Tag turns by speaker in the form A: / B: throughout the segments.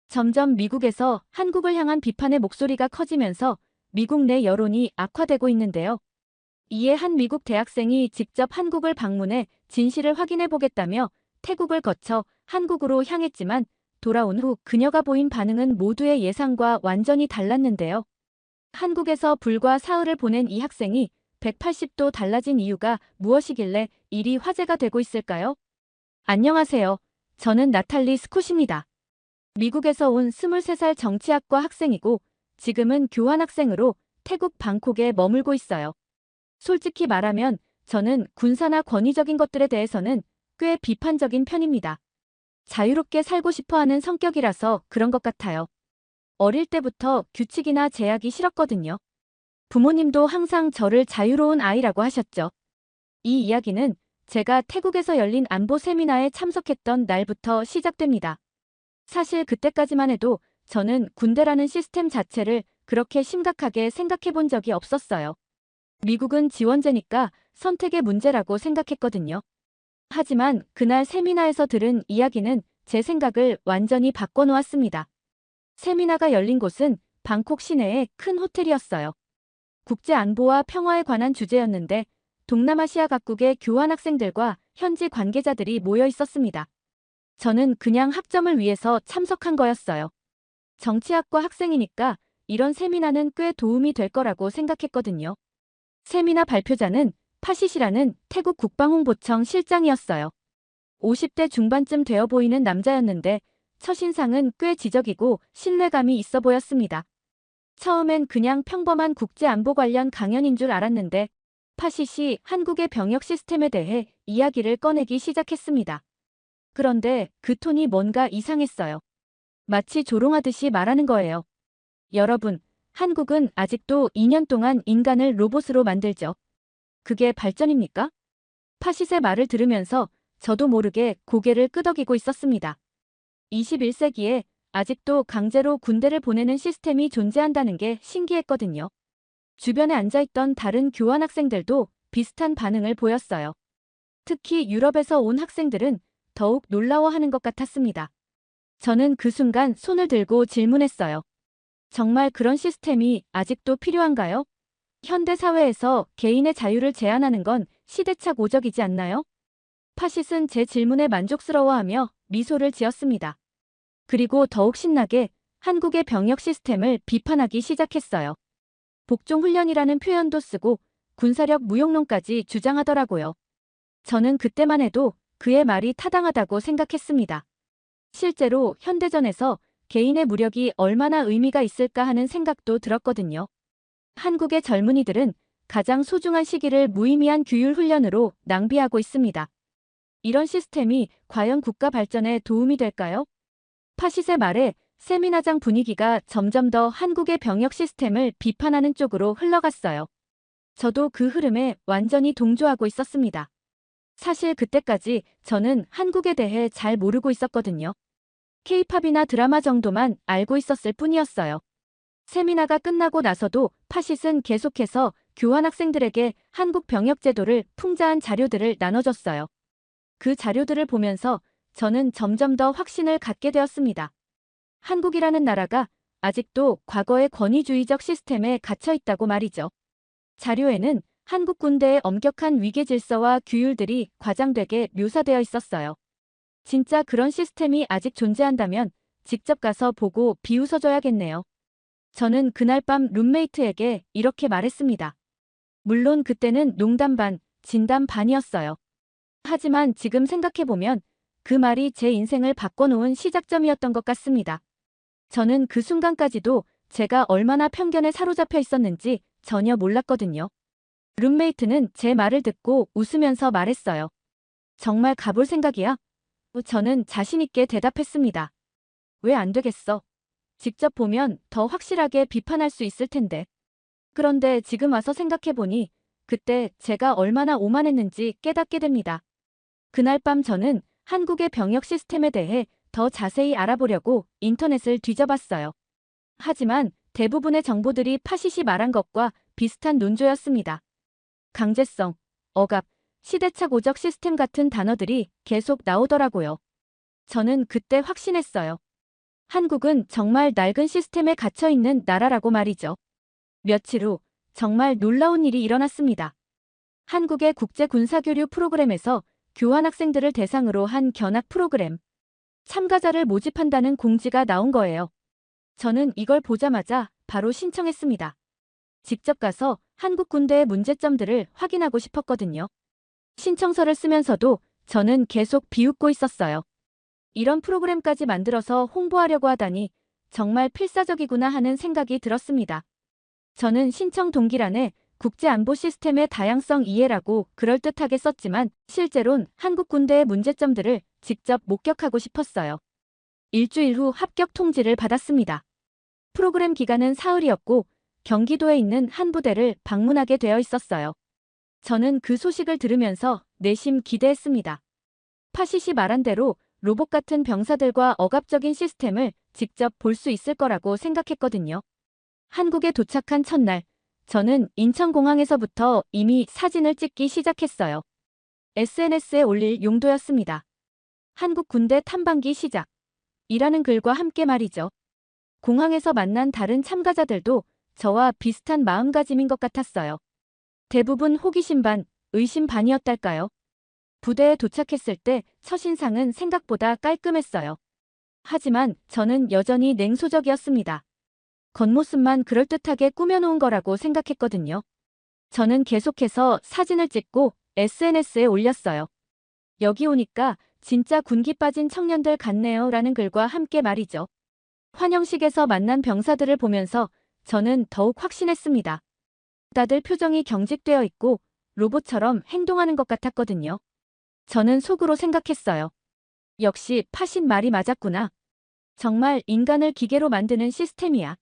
A: 점점 미국에서 한국을 향한 비판의 목소리가 커지면서 미국 내 여론이 악화되고 있는데요. 이에 한 미국 대학생이 직접 한국을 방문해 진실을 확인해 보겠다며 태국을 거쳐 한국으로 향했지만 돌아온 후 그녀가 보인 반응은 모두의 예상과 완전히 달랐는데요. 한국에서 불과 사흘을 보낸 이 학생이 180도 달라진 이유가 무엇이길래 일이 화제가 되고 있을까요? 안녕하세요. 저는 나탈리 스콧입니다. 미국에서 온 23살 정치학과 학생이고 지금은 교환학생으로 태국 방콕에 머물고 있어요. 솔직히 말하면 저는 군사나 권위적인 것들에 대해서는 꽤 비판적인 편입니다. 자유롭게 살고 싶어 하는 성격이라서 그런 것 같아요. 어릴 때부터 규칙이나 제약이 싫었거든요. 부모님도 항상 저를 자유로운 아이라고 하셨죠. 이 이야기는 제가 태국에서 열린 안보 세미나에 참석했던 날부터 시작됩니다. 사실 그때까지만 해도 저는 군대라는 시스템 자체를 그렇게 심각하게 생각해 본 적이 없었어요. 미국은 지원제니까 선택의 문제라고 생각했거든요. 하지만 그날 세미나에서 들은 이야기는 제 생각을 완전히 바꿔놓았습니다. 세미나가 열린 곳은 방콕 시내의 큰 호텔이었어요. 국제 안보와 평화에 관한 주제였는데 동남아시아 각국의 교환학생들과 현지 관계자들이 모여 있었습니다. 저는 그냥 학점을 위해서 참석한 거였어요. 정치학과 학생이니까 이런 세미나는 꽤 도움이 될 거라고 생각했거든요. 세미나 발표자는 파시시라는 태국 국방홍보청 실장이었어요. 50대 중반쯤 되어 보이는 남자였는데 첫인상은 꽤 지적이고 신뢰감이 있어 보였습니다. 처음엔 그냥 평범한 국제안보 관련 강연인 줄 알았는데 파시시 한국의 병역 시스템에 대해 이야기를 꺼내기 시작했습니다. 그런데 그 톤이 뭔가 이상했어요. 마치 조롱하듯이 말하는 거예요. 여러분, 한국은 아직도 2년 동안 인간을 로봇으로 만들죠. 그게 발전입니까? 파시세 말을 들으면서 저도 모르게 고개를 끄덕이고 있었습니다. 21세기에 아직도 강제로 군대를 보내는 시스템이 존재한다는 게 신기했거든요. 주변에 앉아있던 다른 교환학생들도 비슷한 반응을 보였어요. 특히 유럽에서 온 학생들은 더욱 놀라워하는 것 같았습니다. 저는 그 순간 손을 들고 질문했어요. 정말 그런 시스템이 아직도 필요한가요? 현대 사회에서 개인의 자유를 제한하는 건 시대착 오적이지 않나요? 파시스는 제 질문에 만족스러워하며 미소를 지었습니다. 그리고 더욱 신나게 한국의 병역 시스템을 비판하기 시작했어요. 복종훈련이라는 표현도 쓰고 군사력 무용론까지 주장하더라고요. 저는 그때만 해도 그의 말이 타당하다고 생각했습니다. 실제로 현대전에서 개인의 무력이 얼마나 의미가 있을까 하는 생각도 들었거든요. 한국의 젊은이들은 가장 소중한 시기를 무의미한 규율 훈련으로 낭비하고 있습니다. 이런 시스템이 과연 국가 발전에 도움이 될까요? 파시세 말에 세미나장 분위기가 점점 더 한국의 병역 시스템을 비판하는 쪽으로 흘러갔어요. 저도 그 흐름에 완전히 동조하고 있었습니다. 사실 그때까지 저는 한국에 대해 잘 모르고 있었거든요. 케이팝이나 드라마 정도만 알고 있었을 뿐이었어요. 세미나가 끝나고 나서도 파시스는 계속해서 교환학생들에게 한국 병역 제도를 풍자한 자료들을 나눠줬어요. 그 자료들을 보면서 저는 점점 더 확신을 갖게 되었습니다. 한국이라는 나라가 아직도 과거의 권위주의적 시스템에 갇혀 있다고 말이죠. 자료에는 한국 군대의 엄격한 위계 질서와 규율들이 과장되게 묘사되어 있었어요. 진짜 그런 시스템이 아직 존재한다면 직접 가서 보고 비웃어줘야겠네요. 저는 그날 밤 룸메이트에게 이렇게 말했습니다. 물론 그때는 농담 반, 진담 반이었어요. 하지만 지금 생각해보면 그 말이 제 인생을 바꿔놓은 시작점이었던 것 같습니다. 저는 그 순간까지도 제가 얼마나 편견에 사로잡혀 있었는지 전혀 몰랐거든요. 룸메이트는 제 말을 듣고 웃으면서 말했어요. 정말 가볼 생각이야? 저는 자신있게 대답했습니다. 왜 안 되겠어? 직접 보면 더 확실하게 비판할 수 있을 텐데. 그런데 지금 와서 생각해보니 그때 제가 얼마나 오만했는지 깨닫게 됩니다. 그날 밤 저는 한국의 병역 시스템에 대해 더 자세히 알아보려고 인터넷을 뒤져봤어요. 하지만 대부분의 정보들이 파시시 말한 것과 비슷한 논조였습니다. 강제성, 억압, 시대착 오적 시스템 같은 단어들이 계속 나오더라고요. 저는 그때 확신했어요. 한국은 정말 낡은 시스템에 갇혀 있는 나라라고 말이죠. 며칠 후 정말 놀라운 일이 일어났습니다. 한국의 국제군사교류 프로그램에서 교환학생들을 대상으로 한 견학 프로그램 참가자를 모집한다는 공지가 나온 거예요. 저는 이걸 보자마자 바로 신청했습니다. 직접 가서 한국 군대의 문제점들을 확인하고 싶었거든요. 신청서를 쓰면서도 저는 계속 비웃고 있었어요. 이런 프로그램까지 만들어서 홍보하려고 하다니 정말 필사적이구나 하는 생각이 들었습니다. 저는 신청 동기란에 국제안보 시스템의 다양성 이해라고 그럴듯하게 썼지만 실제론 한국 군대의 문제점들을 직접 목격하고 싶었어요. 일주일 후 합격 통지를 받았습니다. 프로그램 기간은 사흘이었고 경기도에 있는 한 부대를 방문하게 되어 있었어요. 저는 그 소식을 들으면서 내심 기대했습니다. 파시시 말한 대로 로봇 같은 병사들과 억압적인 시스템을 직접 볼 수 있을 거라고 생각했거든요. 한국에 도착한 첫날, 저는 인천공항에서부터 이미 사진을 찍기 시작했어요. SNS에 올릴 용도였습니다. 한국 군대 탐방기 시작. 이라는 글과 함께 말이죠. 공항에서 만난 다른 참가자들도 저와 비슷한 마음가짐인 것 같았어요. 대부분 호기심 반, 의심 반이었달까요? 부대에 도착했을 때 첫인상은 생각보다 깔끔했어요. 하지만 저는 여전히 냉소적이었습니다. 겉모습만 그럴듯하게 꾸며놓은 거라고 생각했거든요. 저는 계속해서 사진을 찍고 SNS에 올렸어요. 여기 오니까 진짜 군기 빠진 청년들 같네요 라는 글과 함께 말이죠. 환영식에서 만난 병사들을 보면서 저는 더욱 확신했습니다. 다들 표정이 경직되어 있고 로봇처럼 행동하는 것 같았거든요. 저는 속으로 생각했어요. 역시 파신 말이 맞았구나. 정말 인간을 기계로 만드는 시스템이야.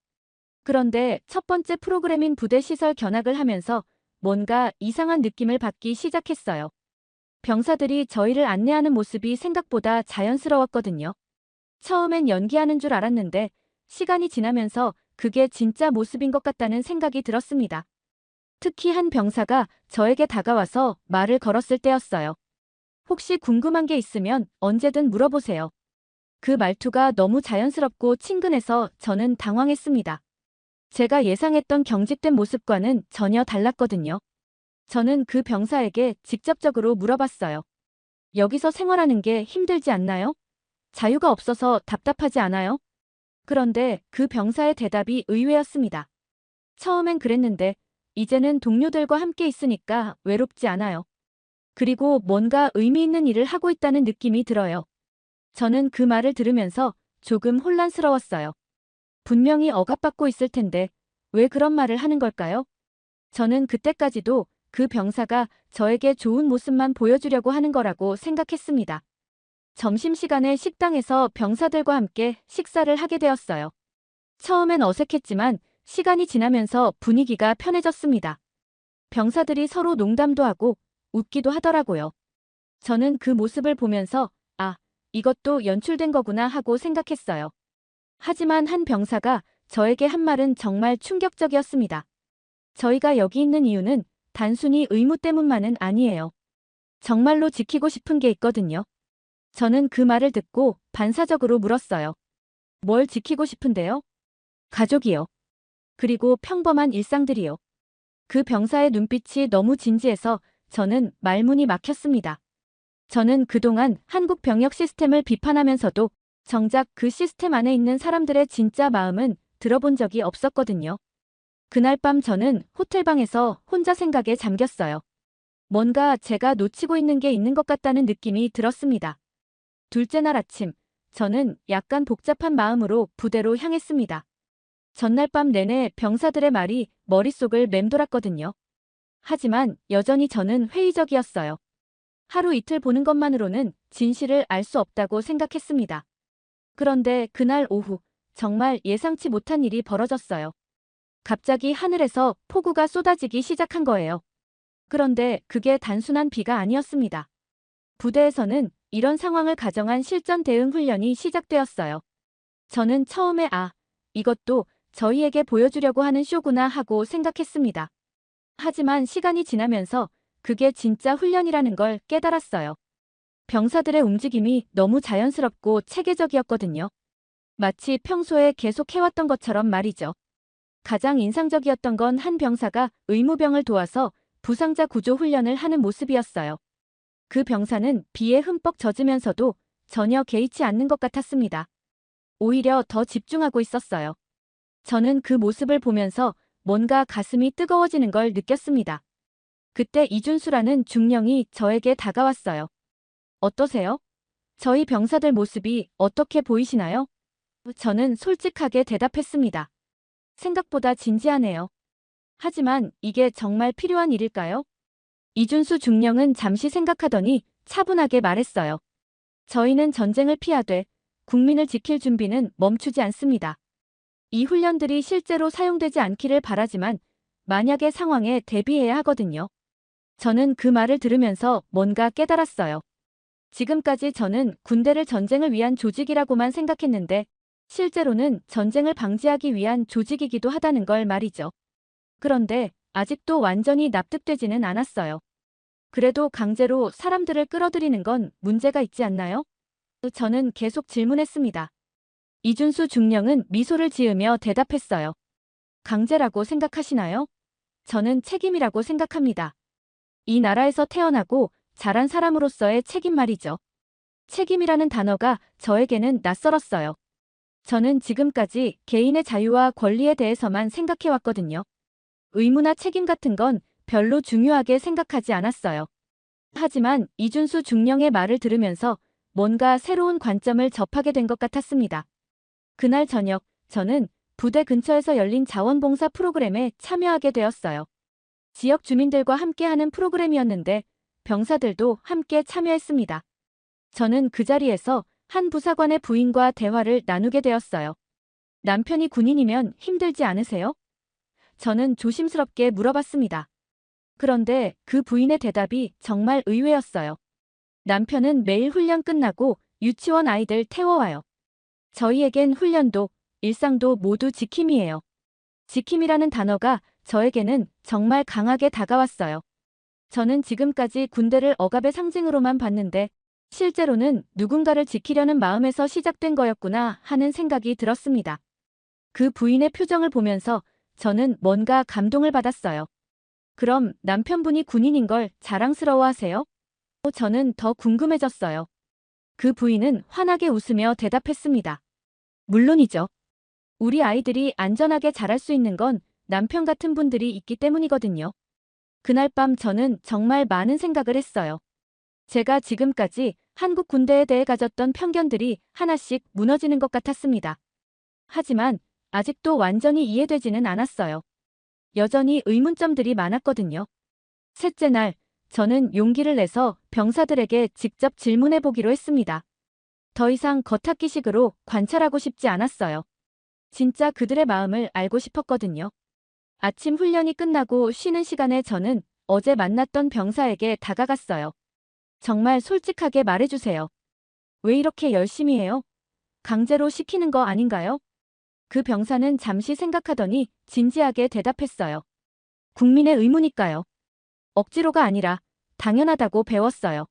A: 그런데 첫 번째 프로그램인 부대 시설 견학을 하면서 뭔가 이상한 느낌을 받기 시작했어요. 병사들이 저희를 안내하는 모습이 생각보다 자연스러웠거든요. 처음엔 연기하는 줄 알았는데 시간이 지나면서 그게 진짜 모습인 것 같다는 생각이 들었습니다. 특히 한 병사가 저에게 다가와서 말을 걸었을 때였어요. 혹시 궁금한 게 있으면 언제든 물어보세요. 그 말투가 너무 자연스럽고 친근해서 저는 당황했습니다. 제가 예상했던 경직된 모습과는 전혀 달랐거든요. 저는 그 병사에게 직접적으로 물어봤어요. 여기서 생활하는 게 힘들지 않나요? 자유가 없어서 답답하지 않아요? 그런데 그 병사의 대답이 의외였습니다. 처음엔 그랬는데 이제는 동료들과 함께 있으니까 외롭지 않아요. 그리고 뭔가 의미 있는 일을 하고 있다는 느낌이 들어요. 저는 그 말을 들으면서 조금 혼란스러웠어요. 분명히 억압받고 있을 텐데 왜 그런 말을 하는 걸까요? 저는 그때까지도 그 병사가 저에게 좋은 모습만 보여주려고 하는 거라고 생각했습니다. 점심시간에 식당에서 병사들과 함께 식사를 하게 되었어요. 처음엔 어색했지만 시간이 지나면서 분위기가 편해졌습니다. 병사들이 서로 농담도 하고 웃기도 하더라고요. 저는 그 모습을 보면서 이것도 연출된 거구나 하고 생각했어요. 하지만 한 병사가 저에게 한 말은 정말 충격적이었습니다. 저희가 여기 있는 이유는 단순히 의무 때문만은 아니에요. 정말로 지키고 싶은 게 있거든요. 저는 그 말을 듣고 반사적으로 물었어요. 뭘 지키고 싶은데요? 가족이요. 그리고 평범한 일상들이요. 그 병사의 눈빛이 너무 진지해서 저는 말문이 막혔습니다. 저는 그동안 한국 병역 시스템을 비판하면서도 정작 그 시스템 안에 있는 사람들의 진짜 마음은 들어본 적이 없었거든요. 그날 밤 저는 호텔방에서 혼자 생각에 잠겼어요. 뭔가 제가 놓치고 있는 게 있는 것 같다는 느낌이 들었습니다. 둘째 날 아침, 저는 약간 복잡한 마음으로 부대로 향했습니다. 전날 밤 내내 병사들의 말이 머릿속을 맴돌았거든요. 하지만 여전히 저는 회의적이었어요. 하루 이틀 보는 것만으로는 진실을 알 수 없다고 생각했습니다. 그런데 그날 오후 정말 예상치 못한 일이 벌어졌어요. 갑자기 하늘에서 폭우가 쏟아지기 시작한 거예요. 그런데 그게 단순한 비가 아니었습니다. 부대에서는 이런 상황을 가정한 실전 대응 훈련이 시작되었어요. 저는 처음에 이것도 저희에게 보여주려고 하는 쇼구나 하고 생각했습니다. 하지만 시간이 지나면서 그게 진짜 훈련이라는 걸 깨달았어요. 병사들의 움직임이 너무 자연스럽고 체계적이었거든요. 마치 평소에 계속 해왔던 것처럼 말이죠. 가장 인상적이었던 건 한 병사가 의무병을 도와서 부상자 구조 훈련을 하는 모습이었어요. 그 병사는 비에 흠뻑 젖으면서도 전혀 개의치 않는 것 같았습니다. 오히려 더 집중하고 있었어요. 저는 그 모습을 보면서 뭔가 가슴이 뜨거워지는 걸 느꼈습니다. 그때 이준수라는 중령이 저에게 다가왔어요. 어떠세요? 저희 병사들 모습이 어떻게 보이시나요? 저는 솔직하게 대답했습니다. 생각보다 진지하네요. 하지만 이게 정말 필요한 일일까요? 이준수 중령은 잠시 생각하더니 차분하게 말했어요. 저희는 전쟁을 피하되 국민을 지킬 준비는 멈추지 않습니다. 이 훈련들이 실제로 사용되지 않기를 바라지만 만약의 상황에 대비해야 하거든요. 저는 그 말을 들으면서 뭔가 깨달았어요. 지금까지 저는 군대를 전쟁을 위한 조직이라고만 생각했는데 실제로는 전쟁을 방지하기 위한 조직이기도 하다는 걸 말이죠. 그런데 아직도 완전히 납득되지는 않았어요. 그래도 강제로 사람들을 끌어들이는 건 문제가 있지 않나요? 저는 계속 질문했습니다. 이준수 중령은 미소를 지으며 대답했어요. 강제라고 생각하시나요? 저는 책임이라고 생각합니다. 이 나라에서 태어나고 자란 사람으로서의 책임 말이죠. 책임이라는 단어가 저에게는 낯설었어요. 저는 지금까지 개인의 자유와 권리에 대해서만 생각해왔거든요. 의무나 책임 같은 건 별로 중요하게 생각하지 않았어요. 하지만 이준수 중령의 말을 들으면서 뭔가 새로운 관점을 접하게 된 것 같았습니다. 그날 저녁, 저는 부대 근처에서 열린 자원봉사 프로그램에 참여하게 되었어요. 지역 주민들과 함께하는 프로그램이었는데 병사들도 함께 참여했습니다. 저는 그 자리에서 한 부사관의 부인과 대화를 나누게 되었어요. 남편이 군인이면 힘들지 않으세요? 저는 조심스럽게 물어봤습니다. 그런데 그 부인의 대답이 정말 의외였어요. 남편은 매일 훈련 끝나고 유치원 아이들 태워와요. 저희에겐 훈련도 일상도 모두 지킴이에요. 지킴이라는 단어가 저에게는 정말 강하게 다가왔어요. 저는 지금까지 군대를 억압의 상징으로만 봤는데 실제로는 누군가를 지키려는 마음에서 시작된 거였구나 하는 생각이 들었습니다. 그 부인의 표정을 보면서 저는 뭔가 감동을 받았어요. 그럼 남편분이 군인인 걸 자랑스러워하세요? 저는 더 궁금해졌어요. 그 부인은 환하게 웃으며 대답했습니다. 물론이죠. 우리 아이들이 안전하게 자랄 수 있는 건 남편 같은 분들이 있기 때문이거든요. 그날 밤 저는 정말 많은 생각을 했어요. 제가 지금까지 한국 군대에 대해 가졌던 편견들이 하나씩 무너지는 것 같았습니다. 하지만 아직도 완전히 이해되지는 않았어요. 여전히 의문점들이 많았거든요. 셋째 날, 저는 용기를 내서 병사들에게 직접 질문해 보기로 했습니다. 더 이상 겉핥기식으로 관찰하고 싶지 않았어요. 진짜 그들의 마음을 알고 싶었거든요. 아침 훈련이 끝나고 쉬는 시간에 저는 어제 만났던 병사에게 다가갔어요. 정말 솔직하게 말해주세요. 왜 이렇게 열심히 해요? 강제로 시키는 거 아닌가요? 그 병사는 잠시 생각하더니 진지하게 대답했어요. 국민의 의무니까요. 억지로가 아니라 당연하다고 배웠어요.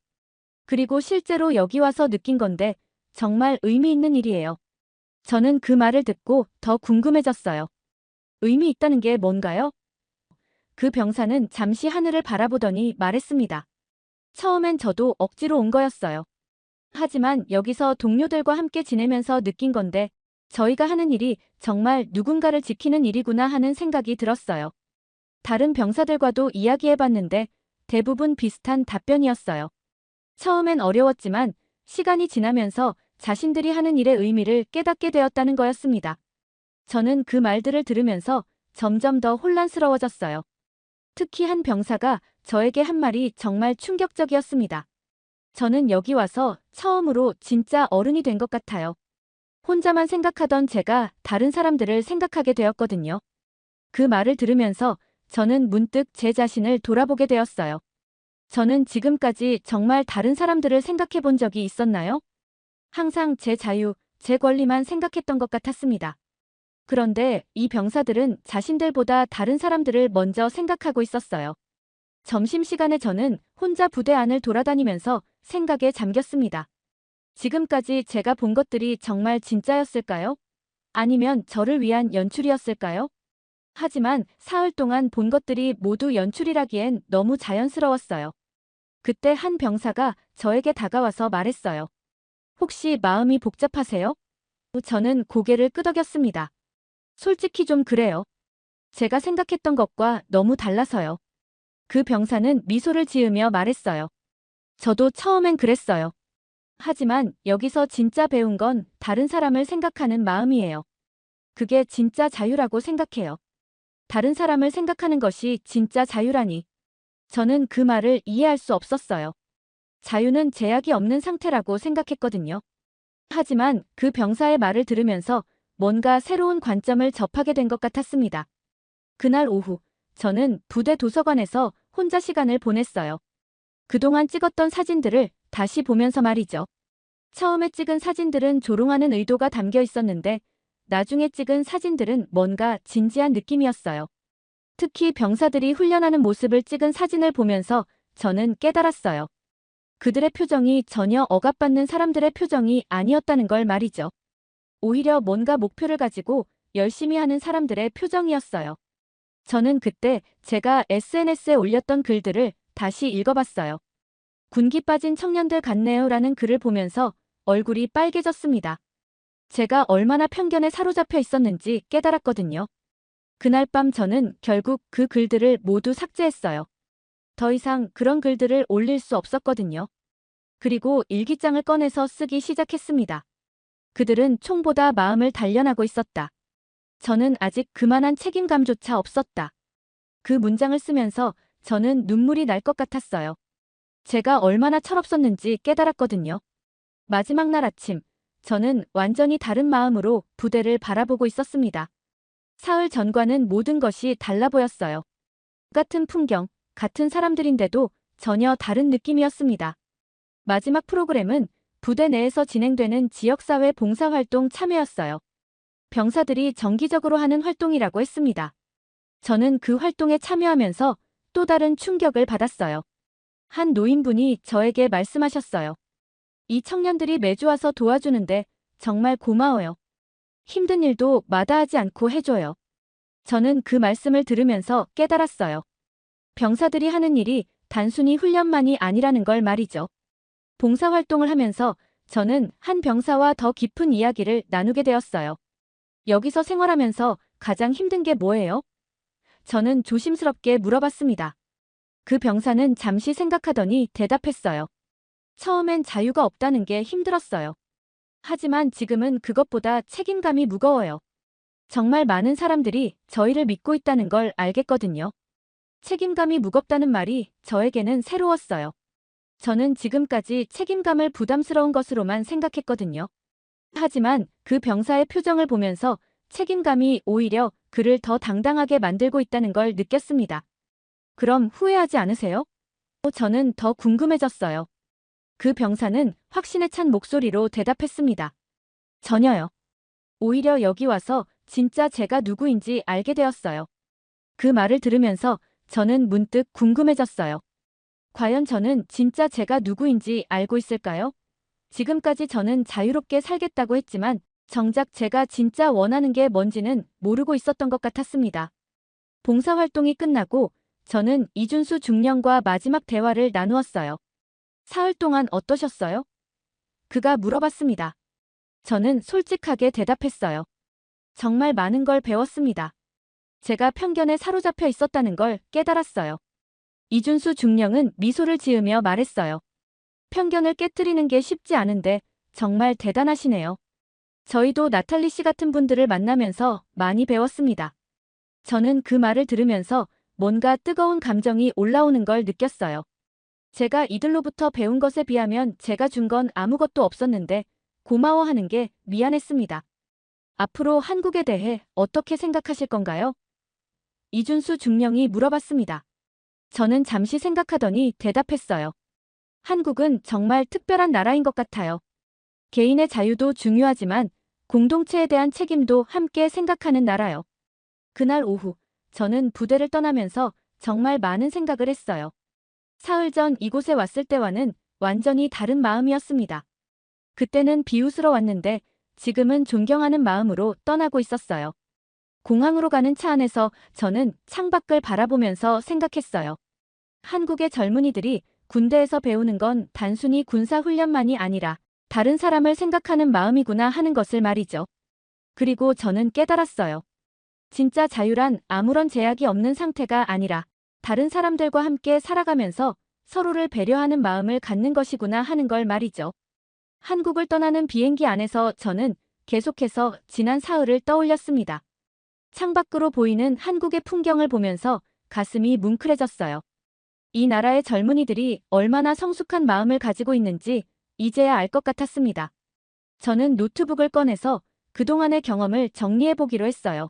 A: 그리고 실제로 여기 와서 느낀 건데 정말 의미 있는 일이에요. 저는 그 말을 듣고 더 궁금해졌어요. 의미 있다는 게 뭔가요? 그 병사는 잠시 하늘을 바라보더니 말했습니다. 처음엔 저도 억지로 온 거였어요. 하지만 여기서 동료들과 함께 지내면서 느낀 건데 저희가 하는 일이 정말 누군가를 지키는 일이구나 하는 생각이 들었어요. 다른 병사들과도 이야기해봤는데 대부분 비슷한 답변이었어요. 처음엔 어려웠지만 시간이 지나면서 자신들이 하는 일의 의미를 깨닫게 되었다는 거였습니다. 저는 그 말들을 들으면서 점점 더 혼란스러워졌어요. 특히 한 병사가 저에게 한 말이 정말 충격적이었습니다. 저는 여기 와서 처음으로 진짜 어른이 된 것 같아요. 혼자만 생각하던 제가 다른 사람들을 생각하게 되었거든요. 그 말을 들으면서 저는 문득 제 자신을 돌아보게 되었어요. 저는 지금까지 정말 다른 사람들을 생각해 본 적이 있었나요? 항상 제 자유, 제 권리만 생각했던 것 같았습니다. 그런데 이 병사들은 자신들보다 다른 사람들을 먼저 생각하고 있었어요. 점심시간에 저는 혼자 부대 안을 돌아다니면서 생각에 잠겼습니다. 지금까지 제가 본 것들이 정말 진짜였을까요? 아니면 저를 위한 연출이었을까요? 하지만 사흘 동안 본 것들이 모두 연출이라기엔 너무 자연스러웠어요. 그때 한 병사가 저에게 다가와서 말했어요. 혹시 마음이 복잡하세요? 저는 고개를 끄덕였습니다. 솔직히 좀 그래요. 제가 생각했던 것과 너무 달라서요. 그 병사는 미소를 지으며 말했어요. 저도 처음엔 그랬어요. 하지만 여기서 진짜 배운 건 다른 사람을 생각하는 마음이에요. 그게 진짜 자유라고 생각해요. 다른 사람을 생각하는 것이 진짜 자유라니. 저는 그 말을 이해할 수 없었어요. 자유는 제약이 없는 상태라고 생각했거든요. 하지만 그 병사의 말을 들으면서 뭔가 새로운 관점을 접하게 된 것 같았습니다. 그날 오후, 저는 부대 도서관에서 혼자 시간을 보냈어요. 그동안 찍었던 사진들을 다시 보면서 말이죠. 처음에 찍은 사진들은 조롱하는 의도가 담겨 있었는데, 나중에 찍은 사진들은 뭔가 진지한 느낌이었어요. 특히 병사들이 훈련하는 모습을 찍은 사진을 보면서 저는 깨달았어요. 그들의 표정이 전혀 억압받는 사람들의 표정이 아니었다는 걸 말이죠. 오히려 뭔가 목표를 가지고 열심히 하는 사람들의 표정이었어요. 저는 그때 제가 SNS에 올렸던 글들을 다시 읽어봤어요. 군기 빠진 청년들 같네요라는 글을 보면서 얼굴이 빨개졌습니다. 제가 얼마나 편견에 사로잡혀 있었는지 깨달았거든요. 그날 밤 저는 결국 그 글들을 모두 삭제했어요. 더 이상 그런 글들을 올릴 수 없었거든요. 그리고 일기장을 꺼내서 쓰기 시작했습니다. 그들은 총보다 마음을 단련하고 있었다. 저는 아직 그만한 책임감조차 없었다. 그 문장을 쓰면서 저는 눈물이 날 것 같았어요. 제가 얼마나 철없었는지 깨달았거든요. 마지막 날 아침, 저는 완전히 다른 마음으로 부대를 바라보고 있었습니다. 사흘 전과는 모든 것이 달라 보였어요. 같은 풍경, 같은 사람들인데도 전혀 다른 느낌이었습니다. 마지막 프로그램은 부대 내에서 진행되는 지역사회 봉사활동 참여였어요. 병사들이 정기적으로 하는 활동이라고 했습니다. 저는 그 활동에 참여하면서 또 다른 충격을 받았어요. 한 노인분이 저에게 말씀하셨어요. 이 청년들이 매주 와서 도와주는데 정말 고마워요. 힘든 일도 마다하지 않고 해줘요. 저는 그 말씀을 들으면서 깨달았어요. 병사들이 하는 일이 단순히 훈련만이 아니라는 걸 말이죠. 봉사활동을 하면서 저는 한 병사와 더 깊은 이야기를 나누게 되었어요. 여기서 생활하면서 가장 힘든 게 뭐예요? 저는 조심스럽게 물어봤습니다. 그 병사는 잠시 생각하더니 대답했어요. 처음엔 자유가 없다는 게 힘들었어요. 하지만 지금은 그것보다 책임감이 무거워요. 정말 많은 사람들이 저희를 믿고 있다는 걸 알겠거든요. 책임감이 무겁다는 말이 저에게는 새로웠어요. 저는 지금까지 책임감을 부담스러운 것으로만 생각했거든요. 하지만 그 병사의 표정을 보면서 책임감이 오히려 그를 더 당당하게 만들고 있다는 걸 느꼈습니다. 그럼 후회하지 않으세요? 저는 더 궁금해졌어요. 그 병사는 확신에 찬 목소리로 대답했습니다. 전혀요. 오히려 여기 와서 진짜 제가 누구인지 알게 되었어요. 그 말을 들으면서 저는 문득 궁금해졌어요. 과연 저는 진짜 제가 누구인지 알고 있을까요? 지금까지 저는 자유롭게 살겠다고 했지만 정작 제가 진짜 원하는 게 뭔지는 모르고 있었던 것 같았습니다. 봉사활동이 끝나고 저는 이준수 중령과 마지막 대화를 나누었어요. 사흘 동안 어떠셨어요? 그가 물어봤습니다. 저는 솔직하게 대답했어요. 정말 많은 걸 배웠습니다. 제가 편견에 사로잡혀 있었다는 걸 깨달았어요. 이준수 중령은 미소를 지으며 말했어요. 편견을 깨트리는 게 쉽지 않은데 정말 대단하시네요. 저희도 나탈리 씨 같은 분들을 만나면서 많이 배웠습니다. 저는 그 말을 들으면서 뭔가 뜨거운 감정이 올라오는 걸 느꼈어요. 제가 이들로부터 배운 것에 비하면 제가 준 건 아무것도 없었는데 고마워하는 게 미안했습니다. 앞으로 한국에 대해 어떻게 생각하실 건가요? 이준수 중령이 물어봤습니다. 저는 잠시 생각하더니 대답했어요. 한국은 정말 특별한 나라인 것 같아요. 개인의 자유도 중요하지만 공동체에 대한 책임도 함께 생각하는 나라요. 그날 오후, 저는 부대를 떠나면서 정말 많은 생각을 했어요. 사흘 전 이곳에 왔을 때와는 완전히 다른 마음이었습니다. 그때는 비웃으러왔는데 지금은 존경하는 마음으로 떠나고 있었어요. 공항으로 가는 차 안에서 저는 창밖을 바라보면서 생각했어요. 한국의 젊은이들이 군대에서 배우는 건 단순히 군사훈련만이 아니라 다른 사람을 생각하는 마음이구나 하는 것을 말이죠. 그리고 저는 깨달았어요. 진짜 자유란 아무런 제약이 없는 상태가 아니라 다른 사람들과 함께 살아가면서 서로를 배려하는 마음을 갖는 것이구나 하는 걸 말이죠. 한국을 떠나는 비행기 안에서 저는 계속해서 지난 사흘을 떠올렸습니다. 창밖으로 보이는 한국의 풍경을 보면서 가슴이 뭉클해졌어요. 이 나라의 젊은이들이 얼마나 성숙한 마음을 가지고 있는지 이제야 알 것 같았습니다. 저는 노트북을 꺼내서 그동안의 경험을 정리해보기로 했어요.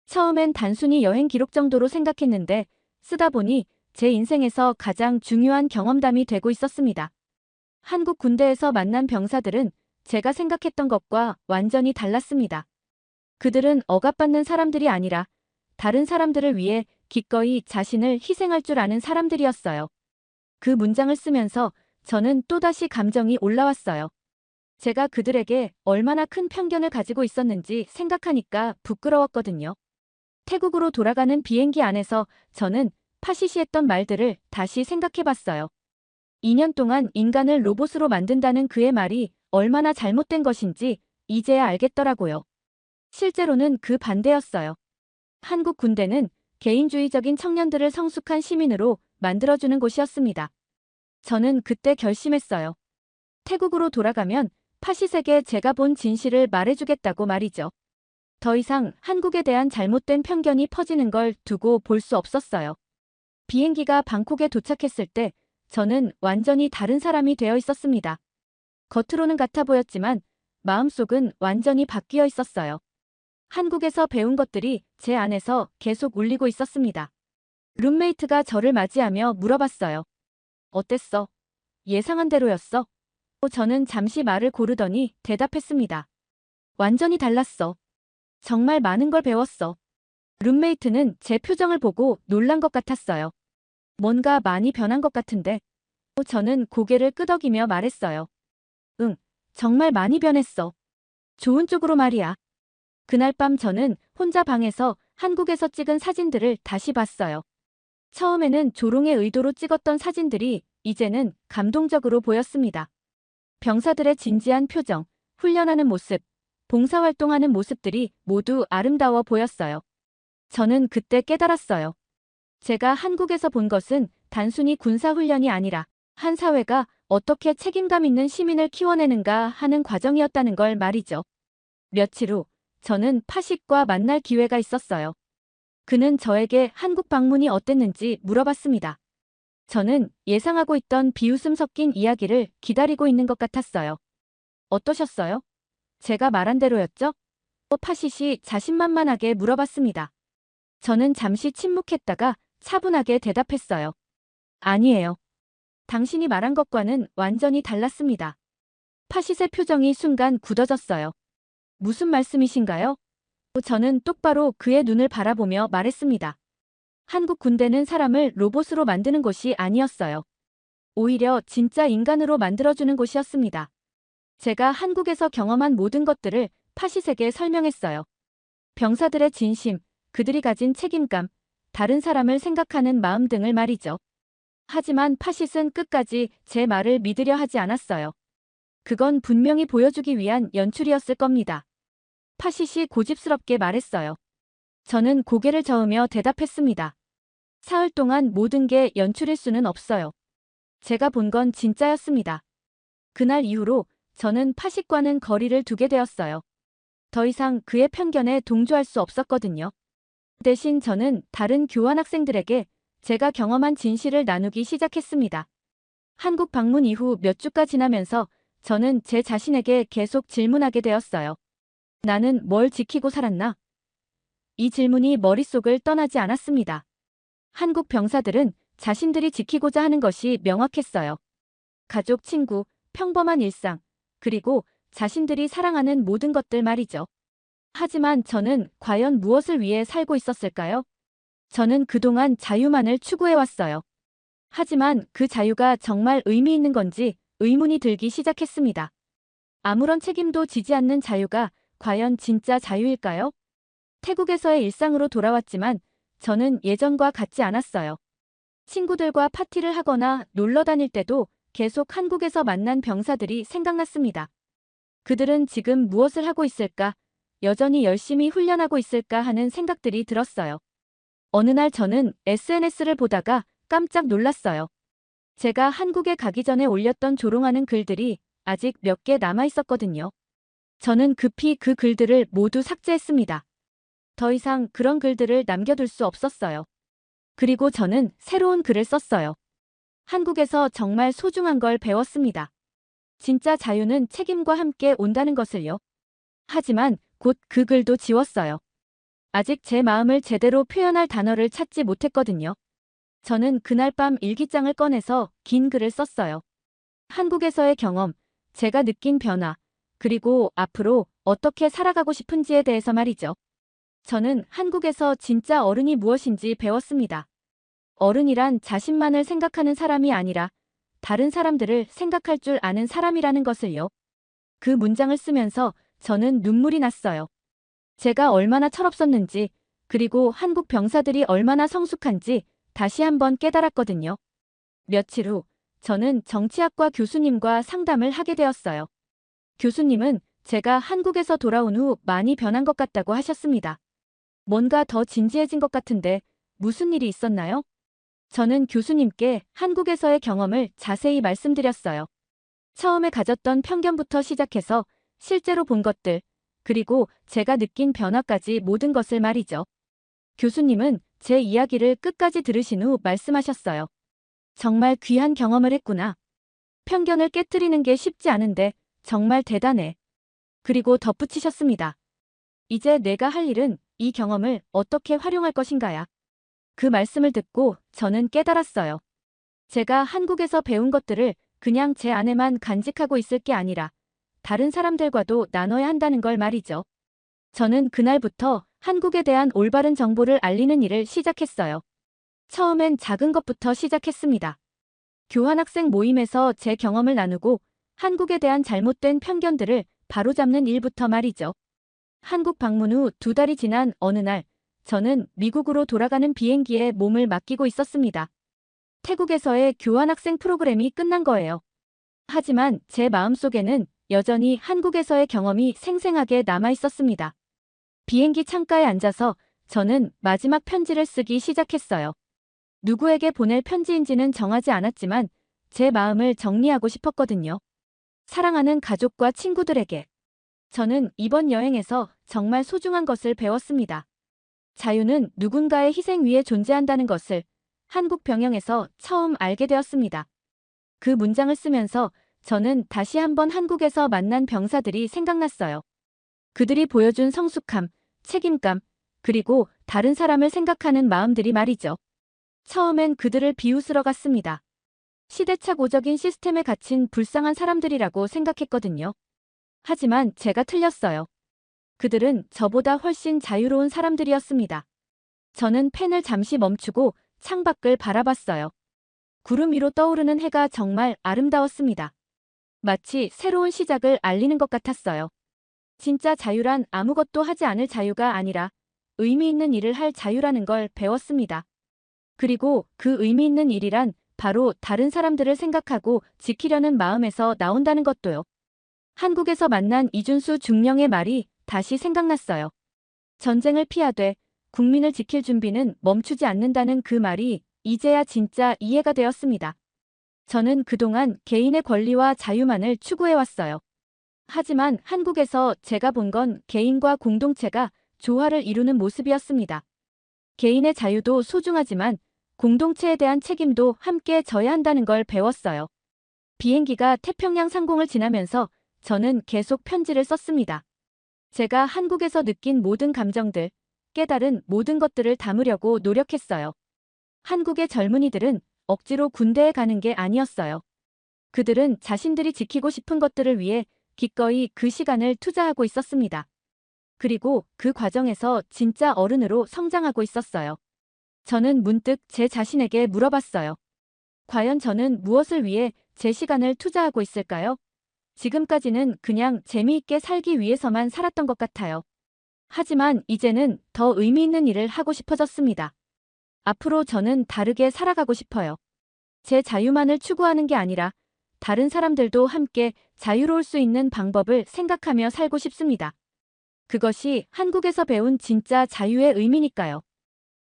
A: 처음엔 단순히 여행 기록 정도로 생각했는데 쓰다 보니 제 인생에서 가장 중요한 경험담이 되고 있었습니다. 한국 군대에서 만난 병사들은 제가 생각했던 것과 완전히 달랐습니다. 그들은 억압받는 사람들이 아니라 다른 사람들을 위해 기꺼이 자신을 희생할 줄 아는 사람들이었어요. 그 문장을 쓰면서 저는 또다시 감정이 올라왔어요. 제가 그들에게 얼마나 큰 편견을 가지고 있었는지 생각하니까 부끄러웠거든요. 태국으로 돌아가는 비행기 안에서 저는 파시시 했던 말들을 다시 생각해봤어요. 2년 동안 인간을 로봇으로 만든다는 그의 말이 얼마나 잘못된 것인지 이제야 알겠더라고요. 실제로는 그 반대였어요. 한국 군대는 개인주의적인 청년들을 성숙한 시민으로 만들어주는 곳이었습니다. 저는 그때 결심했어요. 태국으로 돌아가면 파시색에 제가 본 진실을 말해주겠다고 말이죠. 더 이상 한국에 대한 잘못된 편견이 퍼지는 걸 두고 볼 수 없었어요. 비행기가 방콕에 도착했을 때 저는 완전히 다른 사람이 되어 있었습니다. 겉으로는 같아 보였지만 마음속은 완전히 바뀌어 있었어요. 한국에서 배운 것들이 제 안에서 계속 울리고 있었습니다. 룸메이트가 저를 맞이하며 물어봤어요. 어땠어? 예상한 대로였어? 저는 잠시 말을 고르더니 대답했습니다. 완전히 달랐어. 정말 많은 걸 배웠어. 룸메이트는 제 표정을 보고 놀란 것 같았어요. 뭔가 많이 변한 것 같은데. 저는 고개를 끄덕이며 말했어요. 응, 정말 많이 변했어. 좋은 쪽으로 말이야. 그날 밤 저는 혼자 방에서 한국에서 찍은 사진들을 다시 봤어요. 처음에는 조롱의 의도로 찍었던 사진들이 이제는 감동적으로 보였습니다. 병사들의 진지한 표정, 훈련하는 모습, 봉사활동하는 모습들이 모두 아름다워 보였어요. 저는 그때 깨달았어요. 제가 한국에서 본 것은 단순히 군사훈련이 아니라 한 사회가 어떻게 책임감 있는 시민을 키워내는가 하는 과정이었다는 걸 말이죠. 며칠 후 저는 파식과 만날 기회가 있었어요. 그는 저에게 한국 방문이 어땠는지 물어봤습니다. 저는 예상하고 있던 비웃음 섞인 이야기를 기다리고 있는 것 같았어요. 어떠셨어요? 제가 말한 대로였죠? 파시시 자신만만하게 물어봤습니다. 저는 잠시 침묵했다가 차분하게 대답했어요. 아니에요. 당신이 말한 것과는 완전히 달랐습니다. 파시의 표정이 순간 굳어졌어요. 무슨 말씀이신가요? 저는 똑바로 그의 눈을 바라보며 말했습니다. 한국 군대는 사람을 로봇으로 만드는 곳이 아니었어요. 오히려 진짜 인간으로 만들어주는 곳이었습니다. 제가 한국에서 경험한 모든 것들을 파시색에 설명했어요. 병사들의 진심, 그들이 가진 책임감, 다른 사람을 생각하는 마음 등을 말이죠. 하지만 파시스는 끝까지 제 말을 믿으려 하지 않았어요. 그건 분명히 보여주기 위한 연출이었을 겁니다. 파시시 고집스럽게 말했어요. 저는 고개를 저으며 대답했습니다. 사흘 동안 모든 게 연출일 수는 없어요. 제가 본 건 진짜였습니다. 그날 이후로 저는 파식과는 거리를 두게 되었어요. 더 이상 그의 편견에 동조할 수 없었거든요. 대신 저는 다른 교환학생들에게 제가 경험한 진실을 나누기 시작했습니다. 한국 방문 이후 몇 주가 지나면서 저는 제 자신에게 계속 질문하게 되었어요. 나는 뭘 지키고 살았나? 이 질문이 머릿속을 떠나지 않았습니다. 한국 병사들은 자신들이 지키고자 하는 것이 명확했어요. 가족, 친구, 평범한 일상, 그리고 자신들이 사랑하는 모든 것들 말이죠. 하지만 저는 과연 무엇을 위해 살고 있었을까요? 저는 그동안 자유만을 추구해왔어요. 하지만 그 자유가 정말 의미 있는 건지 의문이 들기 시작했습니다. 아무런 책임도 지지 않는 자유가 과연 진짜 자유일까요? 태국에서의 일상으로 돌아왔지만 저는 예전과 같지 않았어요. 친구들과 파티를 하거나 놀러 다닐 때도 계속 한국에서 만난 병사들이 생각났습니다. 그들은 지금 무엇을 하고 있을까? 여전히 열심히 훈련하고 있을까 하는 생각들이 들었어요. 어느 날 저는 SNS를 보다가 깜짝 놀랐어요. 제가 한국에 가기 전에 올렸던 조롱하는 글들이 아직 몇 개 남아 있었거든요. 저는 급히 그 글들을 모두 삭제했습니다. 더 이상 그런 글들을 남겨둘 수 없었어요. 그리고 저는 새로운 글을 썼어요. 한국에서 정말 소중한 걸 배웠습니다. 진짜 자유는 책임과 함께 온다는 것을요. 하지만 곧 그 글도 지웠어요. 아직 제 마음을 제대로 표현할 단어를 찾지 못했거든요. 저는 그날 밤 일기장을 꺼내서 긴 글을 썼어요. 한국에서의 경험, 제가 느낀 변화, 그리고 앞으로 어떻게 살아가고 싶은지에 대해서 말이죠. 저는 한국에서 진짜 어른이 무엇인지 배웠습니다. 어른이란 자신만을 생각하는 사람이 아니라 다른 사람들을 생각할 줄 아는 사람이라는 것을요. 그 문장을 쓰면서 저는 눈물이 났어요. 제가 얼마나 철없었는지, 그리고 한국 병사들이 얼마나 성숙한지 다시 한번 깨달았거든요. 며칠 후, 저는 정치학과 교수님과 상담을 하게 되었어요. 교수님은 제가 한국에서 돌아온 후 많이 변한 것 같다고 하셨습니다. 뭔가 더 진지해진 것 같은데 무슨 일이 있었나요? 저는 교수님께 한국에서의 경험을 자세히 말씀드렸어요. 처음에 가졌던 편견부터 시작해서 실제로 본 것들, 그리고 제가 느낀 변화까지 모든 것을 말이죠. 교수님은 제 이야기를 끝까지 들으신 후 말씀하셨어요. 정말 귀한 경험을 했구나. 편견을 깨트리는 게 쉽지 않은데 정말 대단해. 그리고 덧붙이셨습니다. 이제 내가 할 일은 이 경험을 어떻게 활용할 것인가야. 그 말씀을 듣고 저는 깨달았어요. 제가 한국에서 배운 것들을 그냥 제 안에만 간직하고 있을 게 아니라 다른 사람들과도 나눠야 한다는 걸 말이죠. 저는 그날부터 한국에 대한 올바른 정보를 알리는 일을 시작했어요. 처음엔 작은 것부터 시작했습니다. 교환학생 모임에서 제 경험을 나누고 한국에 대한 잘못된 편견들을 바로잡는 일부터 말이죠. 한국 방문 후 2달이 지난 어느 날, 저는 미국으로 돌아가는 비행기에 몸을 맡기고 있었습니다. 태국에서의 교환학생 프로그램이 끝난 거예요. 하지만 제 마음속에는 여전히 한국에서의 경험이 생생하게 남아 있었습니다. 비행기 창가에 앉아서 저는 마지막 편지를 쓰기 시작했어요. 누구에게 보낼 편지인지는 정하지 않았지만 제 마음을 정리하고 싶었거든요. 사랑하는 가족과 친구들에게. 저는 이번 여행에서 정말 소중한 것을 배웠습니다. 자유는 누군가의 희생 위에 존재한다는 것을 한국 병영에서 처음 알게 되었습니다. 그 문장을 쓰면서 저는 다시 한번 한국에서 만난 병사들이 생각났어요. 그들이 보여준 성숙함, 책임감, 그리고 다른 사람을 생각하는 마음들이 말이죠. 처음엔 그들을 비웃으러 갔습니다. 시대착오적인 시스템에 갇힌 불쌍한 사람들이라고 생각했거든요. 하지만 제가 틀렸어요. 그들은 저보다 훨씬 자유로운 사람들이었습니다. 저는 펜을 잠시 멈추고 창밖을 바라봤어요. 구름 위로 떠오르는 해가 정말 아름다웠습니다. 마치 새로운 시작을 알리는 것 같았어요. 진짜 자유란 아무것도 하지 않을 자유가 아니라 의미 있는 일을 할 자유라는 걸 배웠습니다. 그리고 그 의미 있는 일이란 바로 다른 사람들을 생각하고 지키려는 마음에서 나온다는 것도요. 한국에서 만난 이준수 중령의 말이 다시 생각났어요. 전쟁을 피하되 국민을 지킬 준비는 멈추지 않는다는 그 말이 이제야 진짜 이해가 되었습니다. 저는 그동안 개인의 권리와 자유만을 추구해왔어요. 하지만 한국에서 제가 본 건 개인과 공동체가 조화를 이루는 모습이었습니다. 개인의 자유도 소중하지만 공동체에 대한 책임도 함께 져야 한다는 걸 배웠어요. 비행기가 태평양 상공을 지나면서 저는 계속 편지를 썼습니다. 제가 한국에서 느낀 모든 감정들, 깨달은 모든 것들을 담으려고 노력했어요. 한국의 젊은이들은 억지로 군대에 가는 게 아니었어요. 그들은 자신들이 지키고 싶은 것들을 위해 기꺼이 그 시간을 투자하고 있었습니다. 그리고 그 과정에서 진짜 어른으로 성장하고 있었어요. 저는 문득 제 자신에게 물어봤어요. 과연 저는 무엇을 위해 제 시간을 투자하고 있을까요? 지금까지는 그냥 재미있게 살기 위해서만 살았던 것 같아요. 하지만 이제는 더 의미 있는 일을 하고 싶어졌습니다. 앞으로 저는 다르게 살아가고 싶어요. 제 자유만을 추구하는 게 아니라 다른 사람들도 함께 자유로울 수 있는 방법을 생각하며 살고 싶습니다. 그것이 한국에서 배운 진짜 자유의 의미니까요.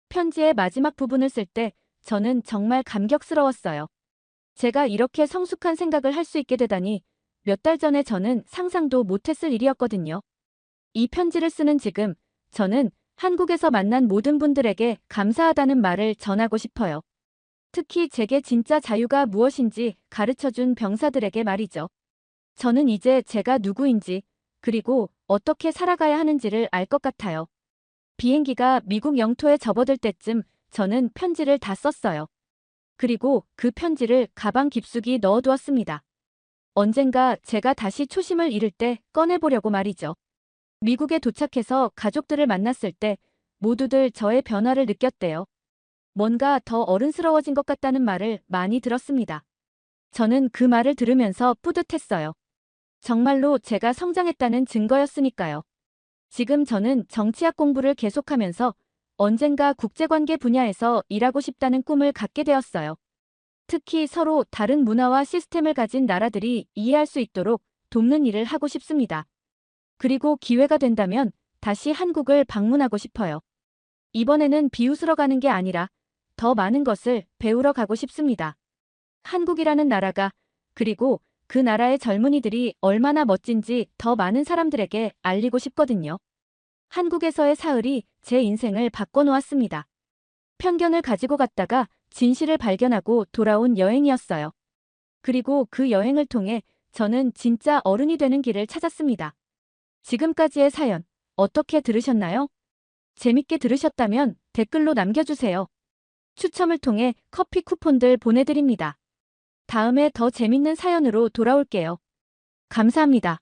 A: 편지의 마지막 부분을 쓸 때 저는 정말 감격스러웠어요. 제가 이렇게 성숙한 생각을 할 수 있게 되다니 몇 달 전에 저는 상상도 못했을 일이었거든요. 이 편지를 쓰는 지금 저는 한국에서 만난 모든 분들에게 감사하다는 말을 전하고 싶어요. 특히 제게 진짜 자유가 무엇인지 가르쳐준 병사들에게 말이죠. 저는 이제 제가 누구인지 그리고 어떻게 살아가야 하는지를 알 것 같아요. 비행기가 미국 영토에 접어들 때쯤 저는 편지를 다 썼어요. 그리고 그 편지를 가방 깊숙이 넣어두었습니다. 언젠가 제가 다시 초심을 잃을 때 꺼내보려고 말이죠. 미국에 도착해서 가족들을 만났을 때 모두들 저의 변화를 느꼈대요. 뭔가 더 어른스러워진 것 같다는 말을 많이 들었습니다. 저는 그 말을 들으면서 뿌듯했어요. 정말로 제가 성장했다는 증거였으니까요. 지금 저는 정치학 공부를 계속하면서 언젠가 국제관계 분야에서 일하고 싶다는 꿈을 갖게 되었어요. 특히 서로 다른 문화와 시스템을 가진 나라들이 이해할 수 있도록 돕는 일을 하고 싶습니다. 그리고 기회가 된다면 다시 한국을 방문하고 싶어요. 이번에는 비웃으러 가는 게 아니라 더 많은 것을 배우러 가고 싶습니다. 한국이라는 나라가 그리고 그 나라의 젊은이들이 얼마나 멋진지 더 많은 사람들에게 알리고 싶거든요. 한국에서의 사흘이 제 인생을 바꿔놓았습니다. 편견을 가지고 갔다가 진실을 발견하고 돌아온 여행이었어요. 그리고 그 여행을 통해 저는 진짜 어른이 되는 길을 찾았습니다. 지금까지의 사연 어떻게 들으셨나요? 재밌게 들으셨다면 댓글로 남겨주세요. 추첨을 통해 커피 쿠폰들 보내드립니다. 다음에 더 재밌는 사연으로 돌아올게요. 감사합니다.